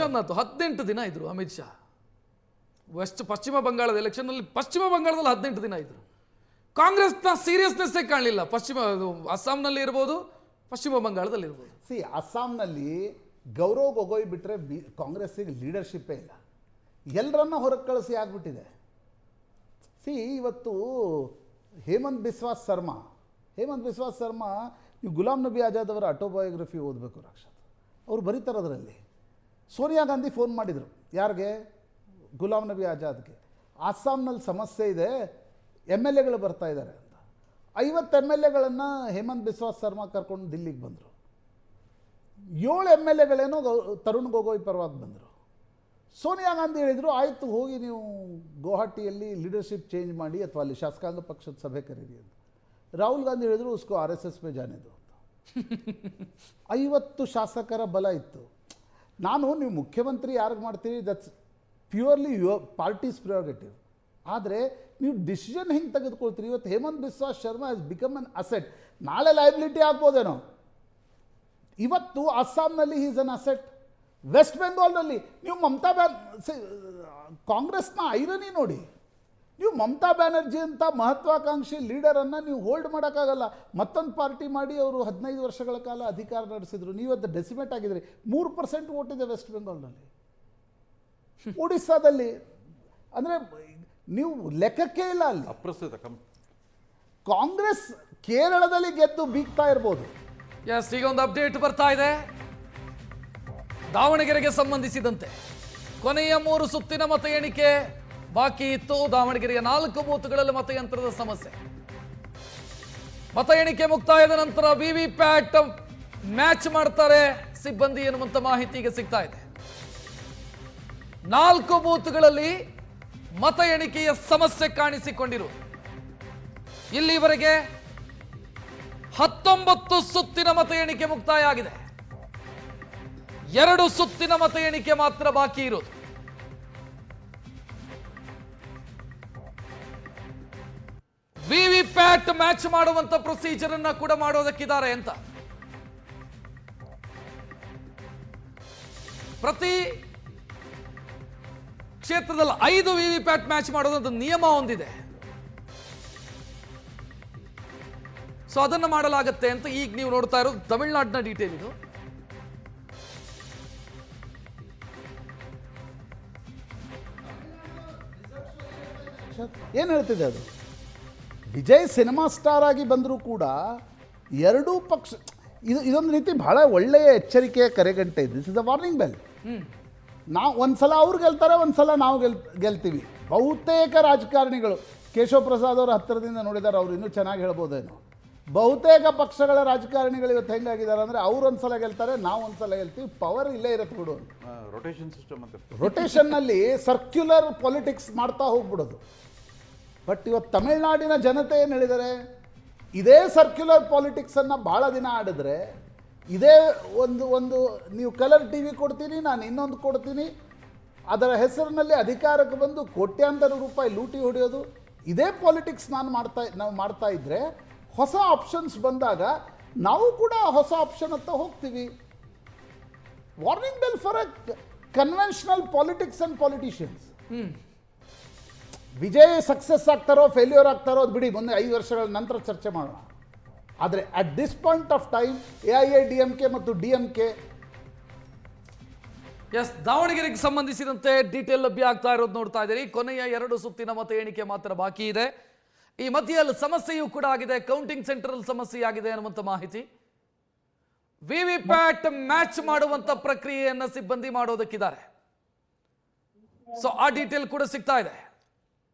18 ದಿನ ಇದ್ರು ಅಮಿತ್ ಶಾ. ಪಶ್ಚಿಮ ಬಂಗಾಳದ ಎಲೆಕ್ಷನ್ ಅಲ್ಲಿ ಪಶ್ಚಿಮ ಬಂಗಾಳದಲ್ಲಿ 18 ದಿನ ಇದ್ರು. ಕಾಂಗ್ರೆಸ್ನ ಸೀರಿಯಸ್ನೆಸ್ ಕಾಣಲಿಲ್ಲ. ಅಸ್ಸಾಂನಲ್ಲಿ ಇರ್ಬೋದು, ಪಶ್ಚಿಮ ಬಂಗಾಳದಲ್ಲಿ ಇರ್ಬೋದು. ಅಸ್ಸಾಂನಲ್ಲಿ ಗೌರವ್ ಗೊಗೊಯ್ ಬಿಟ್ಟರೆ ಕಾಂಗ್ರೆಸ್ಸಿಗೆ ಲೀಡರ್ಶಿಪ್ಪೇ ಇಲ್ಲ. ಎಲ್ಲರನ್ನ ಹೊರಗೆ ಕಳಿಸಿ ಆಗ್ಬಿಟ್ಟಿದೆ. ಇವತ್ತು ಹೇಮಂತ್ ಬಿಸ್ವಾಸ್ ಶರ್ಮಾ ನೀವು ಗುಲಾಂ ನಬಿ ಆಜಾದ್ ಅವರ ಆಟೋಬಯೋಗ್ರಫಿ ಓದಬೇಕು ರಕ್ಷತ್. ಅವರು ಬರೀತಾರೆ ಅದರಲ್ಲಿ. ಸೋನಿಯಾ ಗಾಂಧಿ ಫೋನ್ ಮಾಡಿದರು ಯಾರಿಗೆ? ಗುಲಾಂ ನಬಿ ಆಜಾದ್ಗೆ. ಅಸ್ಸಾಂನಲ್ಲಿ ಸಮಸ್ಯೆ ಇದೆ, MLAಗಳು ಬರ್ತಾ ಇದ್ದಾರೆ ಅಂತ. 50 MLAಗಳನ್ನು ಹೇಮಂತ್ ಬಿಸ್ವಾಸ್ ಶರ್ಮಾ ಕರ್ಕೊಂಡು ದಿಲ್ಲಿಗೆ ಬಂದರು. 7 MLAಗಳೇನೋ ತರುಣ್ ಗೊಗೊಯ್ ಪರವಾಗಿ ಬಂದರು. ಸೋನಿಯಾ ಗಾಂಧಿ ಹೇಳಿದರು, ಆಯಿತು ಹೋಗಿ ನೀವು ಗುವಾಹಟಿಯಲ್ಲಿ ಲೀಡರ್ಶಿಪ್ ಚೇಂಜ್ ಮಾಡಿ ಅಥವಾ ಅಲ್ಲಿ ಶಾಸಕಾಂಗ ಪಕ್ಷದ ಸಭೆ ಕರೀರಿ ಅಂತ. ರಾಹುಲ್ ಗಾಂಧಿ ಹೇಳಿದರು, ಉಸ್ಕೋ RSS ಮೇ ಜಾನೆ ದೋ ಅಂತ. 50 ಶಾಸಕರ ಬಲ ಇತ್ತು. ನೀವು ಮುಖ್ಯಮಂತ್ರಿ ಯಾರಿಗೆ ಮಾಡ್ತೀರಿ, that's purely your party's prerogative. ಆದರೆ ನೀವು ಡಿಸಿಷನ್ ಹೆಂಗೆ ತೆಗೆದುಕೊಳ್ತೀರಿ? ಇವತ್ತು Himanta Biswa Sarma has become an asset. ನಾಳೆ ಲೈಬಿಲಿಟಿ ಆಗ್ಬೋದೇನೋ. ಇವತ್ತು ಅಸ್ಸಾಂನಲ್ಲಿ ಈಸ್ ಅನ್ ಅಸೆಟ್. ವೆಸ್ಟ್ ಬೆಂಗಾಲ್ನಲ್ಲಿ ನೀವು ಕಾಂಗ್ರೆಸ್ನ ಐರನಿ ನೋಡಿ. ನೀವು ಮಮತಾ ಬ್ಯಾನರ್ಜಿ ಅಂತ ಮಹತ್ವಾಕಾಂಕ್ಷಿ ಲೀಡರನ್ನು ನೀವು ಹೋಲ್ಡ್ ಮಾಡೋಕ್ಕಾಗಲ್ಲ. ಮತ್ತೊಂದು ಪಾರ್ಟಿ ಮಾಡಿ ಅವರು 15 ವರ್ಷಗಳ ಕಾಲ ಅಧಿಕಾರ ನಡೆಸಿದ್ರು. ನೀವತ್ತು ಡೆಸಿಮೇಟ್ ಆಗಿದ್ರಿ. 3% ವೋಟ್ ಇದೆ ವೆಸ್ಟ್ ಬೆಂಗಾಲ್ನಲ್ಲಿ. ಒಡಿಸ್ಸಾದಲ್ಲಿ ಅಂದರೆ ನೀವು ಲೆಕ್ಕಕ್ಕೆ ಇಲ್ಲ. ಅಲ್ಲಿ ಅಪ್ರಸ್ತುತ ಕಾಂಗ್ರೆಸ್ ಕೇರಳದಲ್ಲಿ ಗೆದ್ದು ಬೀಗ್ತಾ ಇರ್ಬೋದು. ಈಗ ಒಂದು ಅಪ್ಡೇಟ್ ಬರ್ತಾ ಇದೆ. ದಾವಣಗೆರೆಗೆ ಸಂಬಂಧಿಸಿದಂತೆ ಕೊನೆಯ 3 ಸುತ್ತಿನ ಮತ ಎಣಿಕೆ ಬಾಕಿ ಇತ್ತು. ದಾವಣಗೆರೆಯ 4 ಬೂತ್ಗಳಲ್ಲಿ ಮತಯಂತ್ರದ ಸಮಸ್ಯೆ. ಮತ ಎಣಿಕೆ ಮುಕ್ತಾಯದ ನಂತರ ವಿವಿಪ್ಯಾಟ್ ಮ್ಯಾಚ್ ಮಾಡ್ತಾರೆ ಸಿಬ್ಬಂದಿ ಎನ್ನುವಂತ ಮಾಹಿತಿ ಈಗ ಸಿಗ್ತಾ ಇದೆ. 4 ಬೂತ್ಗಳಲ್ಲಿ ಮತ ಎಣಿಕೆಯ ಸಮಸ್ಯೆ ಕಾಣಿಸಿಕೊಂಡಿರುವುದು. ಇಲ್ಲಿವರೆಗೆ 19 ಸುತ್ತಿನ ಮತ ಎಣಿಕೆ ಮುಕ್ತಾಯ ಆಗಿದೆ. 2 ಸುತ್ತಿನ ಮತ ಎಣಿಕೆ ಮಾತ್ರ ಬಾಕಿ ಇರೋದು. ವಿವಿಪ್ಯಾಟ್ ಮ್ಯಾಚ್ ಮಾಡುವಂತ ಪ್ರೊಸೀಜರ್ ಅನ್ನ ಕೂಡ ಮಾಡೋದಕ್ಕಿದ್ದಾರೆ ಅಂತ. ಪ್ರತಿ ಕ್ಷೇತ್ರದಲ್ಲಿ 5 ವಿವಿಪ್ಯಾಟ್ ಮ್ಯಾಚ್ ಮಾಡೋದಂತ ನಿಯಮ ಹೊಂದಿದೆ. ಸೊ ಅದನ್ನು ಮಾಡಲಾಗುತ್ತೆ ಅಂತ ಈಗ ನೀವು ನೋಡ್ತಾ ಇರೋದು ತಮಿಳುನಾಡಿನ ಡೀಟೇಲ್. ಇದು ಏನು ಹೇಳ್ತಿದೆ ಅದು? ವಿಜಯ್ ಸಿನಿಮಾ ಸ್ಟಾರ್ ಆಗಿ ಬಂದರೂ ಕೂಡ 2 ಪಕ್ಷ ಇದೊಂದು ರೀತಿ ಬಹಳ ಒಳ್ಳೆಯ ಎಚ್ಚರಿಕೆಯ ಕರೆಗಂಟೆ. This is a warning bell. ನಾವು ಒಂದ್ಸಲ ಅವ್ರು ಗೆಲ್ತಾರೆ, ಒಂದ್ಸಲ ನಾವು ಗೆಲ್ತೀವಿ. ಬಹುತೇಕ ರಾಜಕಾರಣಿಗಳು, ಕೇಶವ್ ಪ್ರಸಾದ್ ಅವರ ಹತ್ತಿರದಿಂದ ನೋಡಿದ್ದಾರೆ, ಅವ್ರು ಇನ್ನೂ ಚೆನ್ನಾಗಿ ಹೇಳ್ಬೋದೇನೋ. ಬಹುತೇಕ ಪಕ್ಷಗಳ ರಾಜಕಾರಣಿಗಳು ಇವತ್ತು ಹೆಂಗಾಗಿದ್ದಾರೆ ಅಂದರೆ, ಅವ್ರು ಒಂದ್ಸಲ ಗೆಲ್ತಾರೆ, ನಾವು ಒಂದ್ಸಲ ಗೆಲ್ತೀವಿ. ಪವರ್ ಇಲ್ಲೇ ಇರುತ್ತೆ ಬಿಡು. ರೊಟೇಷನ್ ಸಿಸ್ಟಮ್ ಅಂತ, ರೊಟೇಷನ್ನಲ್ಲಿ ಸರ್ಕ್ಯುಲರ್ ಪಾಲಿಟಿಕ್ಸ್ ಮಾಡ್ತಾ ಹೋಗ್ಬಿಡೋದು. ಬಟ್ ಇವತ್ತು ತಮಿಳುನಾಡಿನ ಜನತೆ ಏನು ಹೇಳಿದ್ದಾರೆ, ಇದೇ ಸರ್ಕ್ಯುಲರ್ ಪಾಲಿಟಿಕ್ಸನ್ನು ಭಾಳ ದಿನ ಆಡಿದ್ರೆ, ಇದೇ ಒಂದು ನೀವು ಕಲರ್ TV ಕೊಡ್ತೀನಿ, ನಾನು ಇನ್ನೊಂದು ಕೊಡ್ತೀನಿ, ಅದರ ಹೆಸರಿನಲ್ಲಿ ಅಧಿಕಾರಕ್ಕೆ ಬಂದು ಕೋಟ್ಯಾಂತರ ರೂಪಾಯಿ ಲೂಟಿ ಹೊಡೆಯೋದು, ಇದೇ ಪಾಲಿಟಿಕ್ಸ್ ನಾವು ಮಾಡ್ತಾ ಇದ್ದರೆ, ಹೊಸ ಆಪ್ಷನ್ಸ್ ಬಂದಾಗ ನಾವು ಕೂಡ ಹೊಸ ಆಪ್ಷನ್ ಅಂತ ಹೋಗ್ತೀವಿ. Warning bell for a conventional politics and politicians. Vijay success ಆಗ್ತಾರೋ ಫೇಲ್ಯೂರ್ ಆಗ್ತಾರೋ ಅದು ಬಿಡಿ, ಮುಂದೆ 5 ವರ್ಷಗಳ ನಂತರ ಚರ್ಚೆ ಮಾಡೋಣ. ಆದರೆ at this point of time AIADMK ಮತ್ತು DMK. ದಾವಣಗೆರೆಗೆ ಸಂಬಂಧಿಸಿದಂತೆ ಡೀಟೇಲ್ ಲಭ್ಯ ಆಗ್ತಾ ಇರೋದು ನೋಡ್ತಾ ಇದ್ದೀರಿ. ಕೊನೆಯ 2 ಸುತ್ತಿನ ಮತ ಎಣಿಕೆ ಮಾತ್ರ ಬಾಕಿ ಇದೆ. ಈ ಮಧ್ಯದಲ್ಲಿ ಸಮಸ್ಯೆಯೂ ಕೂಡ ಆಗಿದೆ. ಕೌಂಟಿಂಗ್ ಸೆಂಟರ್ ಸಮಸ್ಯೆ ಆಗಿದೆ ಅನ್ನುವಂಥ ಮಾಹಿತಿ. ವಿವಿಪ್ಯಾಟ್ ಮ್ಯಾಚ್ ಮಾಡುವಂತ ಪ್ರಕ್ರಿಯೆಯನ್ನ ಸಿಬ್ಬಂದಿ ಮಾಡೋದಕ್ಕಿದ್ದಾರೆ. ಸೊ ಆ ಡೀಟೇಲ್ ಕೂಡ ಸಿಗ್ತಾ ಇದೆ.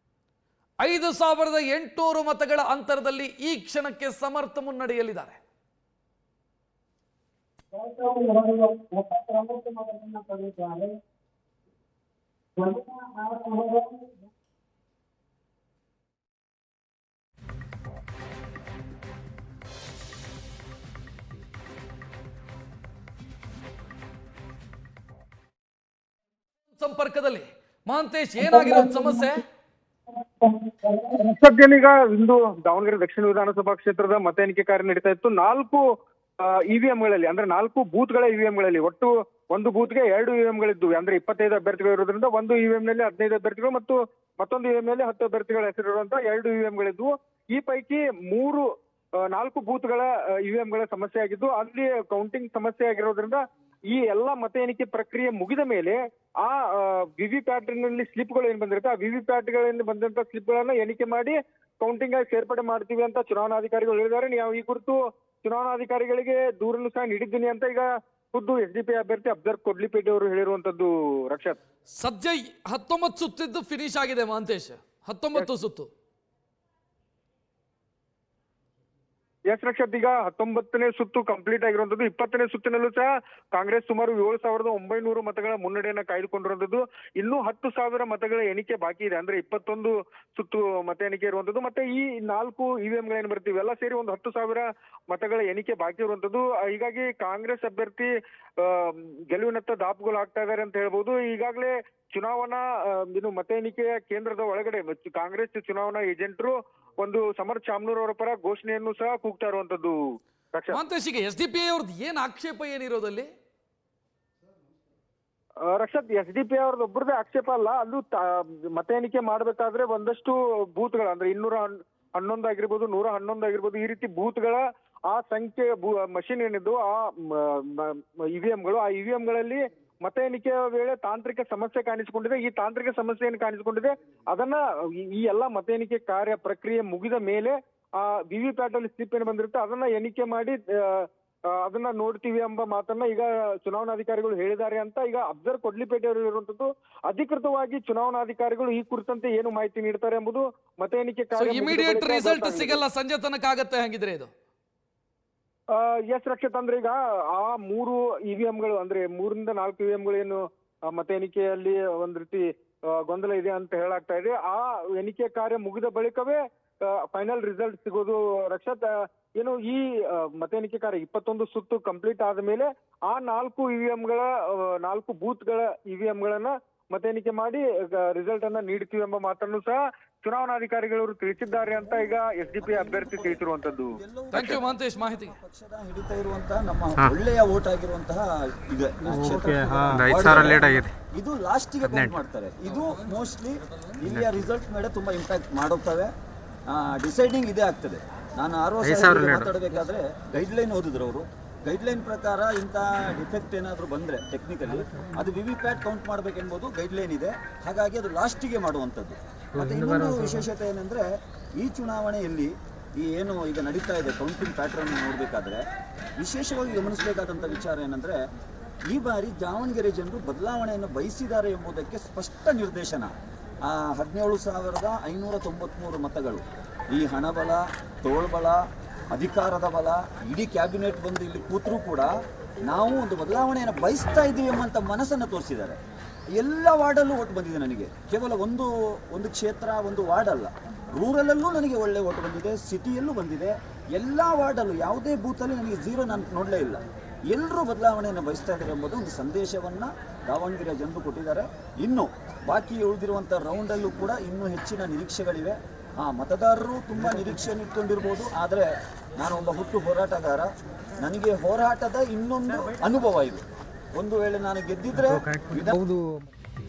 5800 ಮತಗಳ ಅಂತರದಲ್ಲಿ ಈ ಕ್ಷಣಕ್ಕೆ ಸಮರ್ಥ ಮುನ್ನಡೆಯಲ್ಲಿದ್ದಾರೆ. ಸಂಪರ್ಕದಲ್ಲಿ ಮಹಾಂತೇಶ್, ಏನಾಗಿರೋದು ಸಮಸ್ಯೆ? ಸದ್ಯನೀಗ ಇಂದು ದಾವಣಗೆರೆ ದಕ್ಷಿಣ ವಿಧಾನಸಭಾ ಕ್ಷೇತ್ರದ ಮತ ಎಣಿಕೆ ಕಾರ್ಯ ನಡೀತಾ ಇತ್ತು. 4 ಇವಿಎಂಗಳಲ್ಲಿ ಅಂದ್ರೆ 4 ಬೂತ್ಗಳ ಇವಿಎಂಗಳಲ್ಲಿ ಒಟ್ಟು ಒಂದು ಬೂತ್ಗೆ 2 ಇವಿಎಂಗಳಿದ್ವು. ಅಂದ್ರೆ 25 ಅಭ್ಯರ್ಥಿಗಳು ಇರೋದ್ರಿಂದ ಒಂದು ಇವಿಎಂ ನಲ್ಲಿ 15 ಅಭ್ಯರ್ಥಿಗಳು ಮತ್ತು ಮತ್ತೊಂದು ಇವಿಎಂ ನಲ್ಲಿ 10 ಅಭ್ಯರ್ಥಿಗಳ ಹೆಸರಿರುವಂತಹ 2 ಇವಿಎಂಗಳಿದ್ವು. ಈ ಪೈಕಿ 4 ಬೂತ್ಗಳ ಇವಿಎಂಗಳ ಸಮಸ್ಯೆ ಆಗಿದ್ದು ಅಲ್ಲಿ ಕೌಂಟಿಂಗ್ ಸಮಸ್ಯೆ ಆಗಿರೋದ್ರಿಂದ ಈ ಎಲ್ಲಾ ಮತ ಎಣಿಕೆ ಪ್ರಕ್ರಿಯೆ ಮುಗಿದ ಮೇಲೆ ಆ ವಿವಿಪ್ಯಾಟ್ ನಲ್ಲಿ ಸ್ಲಿಪ್ಗಳು ಏನ್ ಬಂದಿರುತ್ತೆ, ಆ ವಿವಿಪ್ಯಾಟ್ಗಳಿಂದ ಬಂದಂತ ಸ್ಲಿಪ್ಗಳನ್ನ ಎಣಿಕೆ ಮಾಡಿ ಕೌಂಟಿಂಗ್ ಆಗಿ ಸೇರ್ಪಡೆ ಮಾಡ್ತೀವಿ ಅಂತ ಚುನಾವಣಾಧಿಕಾರಿಗಳು ಹೇಳಿದ್ದಾರೆ. ನಾವು ಈ ಕುರಿತು ಚುನಾವಣಾಧಿಕಾರಿಗಳಿಗೆ ದೂರನ್ನು ಸಹ ನೀಡಿದ್ದೀನಿ ಅಂತ ಈಗ ಖುದ್ದು SDP ಅಭ್ಯರ್ಥಿ ಅಬ್ಸರ್ ಕೊಡ್ಲಿಪೇಟೆ ಅವರು ಹೇಳಿರುವಂತದ್ದು. ರಕ್ಷತ್, ಸದ್ಯ 19 ಸುತ್ತಿದ್ದು ಫಿನಿಶ್ ಆಗಿದೆ ಮಹಾಂತೇಶ್, 19 ಸುತ್ತು. ಎಸ್ ರಕ್ಷತ್, ಈಗ 19ನೇ ಸುತ್ತು ಕಂಪ್ಲೀಟ್ ಆಗಿರುವಂತದ್ದು. 20ನೇ ಸುತ್ತಿನಲ್ಲೂ ಸಹ ಕಾಂಗ್ರೆಸ್ ಸುಮಾರು 7,900 ಮತಗಳ ಮುನ್ನಡೆಯನ್ನ ಕಾಯ್ದುಕೊಂಡಿರುವಂತದ್ದು. ಇನ್ನೂ 10,000 ಮತಗಳ ಎಣಿಕೆ ಬಾಕಿ ಇದೆ. ಅಂದ್ರೆ 21 ಸುತ್ತು ಮತ ಎಣಿಕೆ ಇರುವಂತದ್ದು. ಮತ್ತೆ ಈ 4 ಇವಿಎಂಗಳೇನು ಬರ್ತೀವಿ ಎಲ್ಲ ಸೇರಿ ಒಂದು 10,000 ಮತಗಳ ಎಣಿಕೆ ಬಾಕಿ ಇರುವಂತದ್ದು. ಹೀಗಾಗಿ ಕಾಂಗ್ರೆಸ್ ಅಭ್ಯರ್ಥಿ ಗೆಲುವಿನತ್ತ ದಾಪುಗಳು ಆಗ್ತಾ ಇದ್ದಾರೆ ಅಂತ ಹೇಳ್ಬೋದು. ಈಗಾಗಲೇ ಚುನಾವಣಾ ಮತ ಎಣಿಕೆಯ ಕೇಂದ್ರದ ಒಳಗಡೆ ಕಾಂಗ್ರೆಸ್ ಚುನಾವಣಾ ಏಜೆಂಟರು ಒಂದು ಸಮರ್ ಚಾಮ್ನೂರ್ ಅವರ ಪರ ಘೋಷಣೆಯನ್ನು ಸಹ ಕೂಗ್ತಾ ಇರುವಂತದ್ದು. ಮಹಾಂತೇಶಿಗೆ SDP ಅವ್ರದ್ದು ಏನ್ ಆಕ್ಷೇಪ ಏನಿರೋದಲ್ಲಿ? ರಕ್ಷತ್, SDP ಅವ್ರದ್ದು ಒಬ್ಬರದೇ ಆಕ್ಷೇಪ ಅಲ್ಲ. ಅಲ್ಲೂ ಮತ ಎಣಿಕೆ ಮಾಡ್ಬೇಕಾದ್ರೆ ಒಂದಷ್ಟು ಬೂತ್ಗಳ ಅಂದ್ರೆ 211 ಆಗಿರ್ಬೋದು, 111 ಆಗಿರ್ಬೋದು, ಈ ರೀತಿ ಬೂತ್ಗಳ ಆ ಸಂಖ್ಯೆ ಮಷಿನ್ ಏನಿದ್ದು ಆ ಇವಿಎಂಗಳು, ಆ ಇವಿಎಂಗಳಲ್ಲಿ ಮತ ಎಣಿಕೆಯ ವೇಳೆ ತಾಂತ್ರಿಕ ಸಮಸ್ಯೆ ಕಾಣಿಸಿಕೊಂಡಿದೆ. ಈ ತಾಂತ್ರಿಕ ಸಮಸ್ಯೆ ಏನು ಕಾಣಿಸಿಕೊಂಡಿದೆ ಅದನ್ನ ಈ ಎಲ್ಲಾ ಮತ ಎಣಿಕೆ ಕಾರ್ಯ ಪ್ರಕ್ರಿಯೆ ಮುಗಿದ ಮೇಲೆ ಆ ವಿವಿಪ್ಯಾಟ್ ಅಲ್ಲಿ ಸ್ಲಿಪ್ ಏನು ಬಂದಿರುತ್ತೆ ಅದನ್ನ ಎಣಿಕೆ ಮಾಡಿ ಅದನ್ನ ನೋಡ್ತೀವಿ ಎಂಬ ಮಾತನ್ನ ಈಗ ಚುನಾವಣಾಧಿಕಾರಿಗಳು ಹೇಳಿದ್ದಾರೆ ಅಂತ ಈಗ ಅಬ್ಸರ್ ಕೊಡ್ಲಿಪೇಟೆ ಅವರು ಇರುವಂತದ್ದು. ಅಧಿಕೃತವಾಗಿ ಚುನಾವಣಾಧಿಕಾರಿಗಳು ಈ ಕುರಿತಂತೆ ಏನು ಮಾಹಿತಿ ನೀಡ್ತಾರೆ ಎಂಬುದು ಮತ ಎಣಿಕೆ ಕಾರ್ಯ ಇಮಿಡಿಯೇಟ್ ರಿಸಲ್ಟ್ ಸಿಗಲ್ಲ ಸಂಜೆ ತನಕ ಆಗತ್ತೆ ಹಂಗಿದ್ರೆ ಇದು? ಎಸ್ ರಕ್ಷತ್, ಅಂದ್ರೆ ಈಗ ಆ 3 ಇವಿಎಂಗಳು ಅಂದ್ರೆ 3 ರಿಂದ 4 ಇವಿಎಂಗಳು ಏನು ಮತ ಎಣಿಕೆಯಲ್ಲಿ ಒಂದ್ ರೀತಿ ಗೊಂದಲ ಇದೆ ಅಂತ ಹೇಳಾಗ್ತಾ ಇದೆ. ಆ ಎಣಿಕೆ ಕಾರ್ಯ ಮುಗಿದ ಬಳಿಕವೇ ಫೈನಲ್ ರಿಸಲ್ಟ್ ಸಿಗೋದು. ರಕ್ಷತ್, ಏನು ಈ ಮತ ಎಣಿಕೆ ಕಾರ್ಯ 21 ಸುತ್ತು ಕಂಪ್ಲೀಟ್ ಆದ ಮೇಲೆ ಆ 4 ಇವಿಎಂಗಳ 4 ಬೂತ್ಗಳ ಇವಿಎಂಗಳನ್ನ ಮತ ಎಣಿಕೆ ಮಾಡಿ ರಿಸಲ್ಟ್ ಅನ್ನ ನೀಡ್ತೀವಿ ಎಂಬ ಮಾತನ್ನು ಸಹ ಚುನಾವಣಾಧಿಕಾರಿಗಳು ತಿಳಿಸಿದ್ದಾರೆ ಅಂತ ಈಗ SDP ಅಭ್ಯರ್ಥಿ ತಿಳಿಸಿರುವಂತದ್ದು. ಥ್ಯಾಂಕ್ ಯು ಮಹಾಂತೇಶ್ ಮಾಹಿತಿ. ಪಕ್ಷದ ಹಿಡಿತಾ ಇರುವಂತಹ ನಮ್ಮ ಒಳ್ಳೆಯ ವೋಟ್ ಆಗಿರುವಂತಹ ಇದೆ ಇದು ಲಾಸ್ಟಿಗೆ ಕೌಂಟ್ ಮಾಡ್ತಾರೆ. ಇದು ಮೋಸ್ಟ್ಲಿ ಇಲ್ಲಿಯ ರಿಸಲ್ಟ್ ಮೇಲೆ ತುಂಬಾ ಇಂಪ್ಯಾಕ್ಟ್ ಮಾಡುತ್ತವೆ. ಡಿಸೈಡಿಂಗ್ ಇದೇ ಆಗ್ತದೆ. ನಾನು 6 ವರ್ಷ ಮಾತಾಡಬೇಕಾದ್ರೆ ಗೈಡ್ಲೈನ್ ಓದಿದ್ರು ಅವರು. ಗೈಡ್ಲೈನ್ ಪ್ರಕಾರ ಇಂಥ ಡಿಫೆಕ್ಟ್ ಏನಾದರೂ ಬಂದರೆ ಟೆಕ್ನಿಕಲಿ ಅದು ವಿವಿಪ್ಯಾಟ್ ಕೌಂಟ್ ಮಾಡಬೇಕೆಂಬುದು ಗೈಡ್ಲೈನ್ ಇದೆ. ಹಾಗಾಗಿ ಅದು ಲಾಸ್ಟಿಗೆ ಮಾಡುವಂಥದ್ದು. ಮತ್ತು ಇನ್ನೊಂದು ವಿಶೇಷತೆ ಏನಂದರೆ ಈ ಚುನಾವಣೆಯಲ್ಲಿ ಈ ಏನು ಈಗ ನಡೀತಾ ಇದೆ ಕೌಂಟಿಂಗ್ ಪ್ಯಾಟ್ರನ್ ನೋಡಬೇಕಾದ್ರೆ ವಿಶೇಷವಾಗಿ ಗಮನಿಸಬೇಕಾದಂಥ ವಿಚಾರ ಏನಂದರೆ ಈ ಬಾರಿ ದಾವಣಗೆರೆ ಜನರು ಬದಲಾವಣೆಯನ್ನು ಬಯಸಿದ್ದಾರೆ ಎಂಬುದಕ್ಕೆ ಸ್ಪಷ್ಟ ನಿರ್ದೇಶನ. 17,593 ಮತಗಳು ಈ ಹಣಬಲ, ತೋಳ್ಬಲ, ಅಧಿಕಾರದ ಬಲ, ಇಡೀ ಕ್ಯಾಬಿನೆಟ್ ಬಂದು ಇಲ್ಲಿ ಕೂತರೂ ಕೂಡ ನಾವು ಒಂದು ಬದಲಾವಣೆಯನ್ನು ಬಯಸ್ತಾ ಇದ್ದೀವಿ ಎಂಬಂಥ ಮನಸ್ಸನ್ನು ತೋರಿಸಿದ್ದಾರೆ. ಎಲ್ಲ ವಾರ್ಡಲ್ಲೂ ಓಟ್ ಬಂದಿದೆ ನನಗೆ. ಕೇವಲ ಒಂದು ಕ್ಷೇತ್ರ, ಒಂದು ವಾರ್ಡ್ ಅಲ್ಲ, ರೂರಲಲ್ಲೂ ನನಗೆ ಒಳ್ಳೆ ಓಟ್ ಬಂದಿದೆ, ಸಿಟಿಯಲ್ಲೂ ಬಂದಿದೆ. ಎಲ್ಲ ವಾರ್ಡಲ್ಲೂ ಯಾವುದೇ ಬೂತಲ್ಲಿ ನನಗೆ 0 ನಾನು ನೋಡಲೇ ಇಲ್ಲ. ಎಲ್ಲರೂ ಬದಲಾವಣೆಯನ್ನು ಬಯಸ್ತಾ ಇದ್ದಾರೆ ಎಂಬುದು ಒಂದು ಸಂದೇಶವನ್ನು ದಾವಣಗೆರೆ ಜನರು ಕೊಟ್ಟಿದ್ದಾರೆ. ಇನ್ನು ಬಾಕಿ ಉಳಿದಿರುವಂಥ ರೌಂಡಲ್ಲೂ ಕೂಡ ಇನ್ನೂ ಹೆಚ್ಚಿನ ನಿರೀಕ್ಷೆಗಳಿವೆ. ಮತದಾರರು ತುಂಬ ನಿರೀಕ್ಷೆಯನ್ನು ಇಟ್ಕೊಂಡಿರ್ಬೋದು. ಆದರೆ ನಾನು ಒಬ್ಬ ಹುಟ್ಟು ಹೋರಾಟಗಾರ. ನನಗೆ ಹೋರಾಟದ ಇನ್ನೊಂದು ಅನುಭವ ಇದೆ. ಒಂದು ವೇಳೆ ನಾನು ಗೆದ್ದಿದ್ರೆ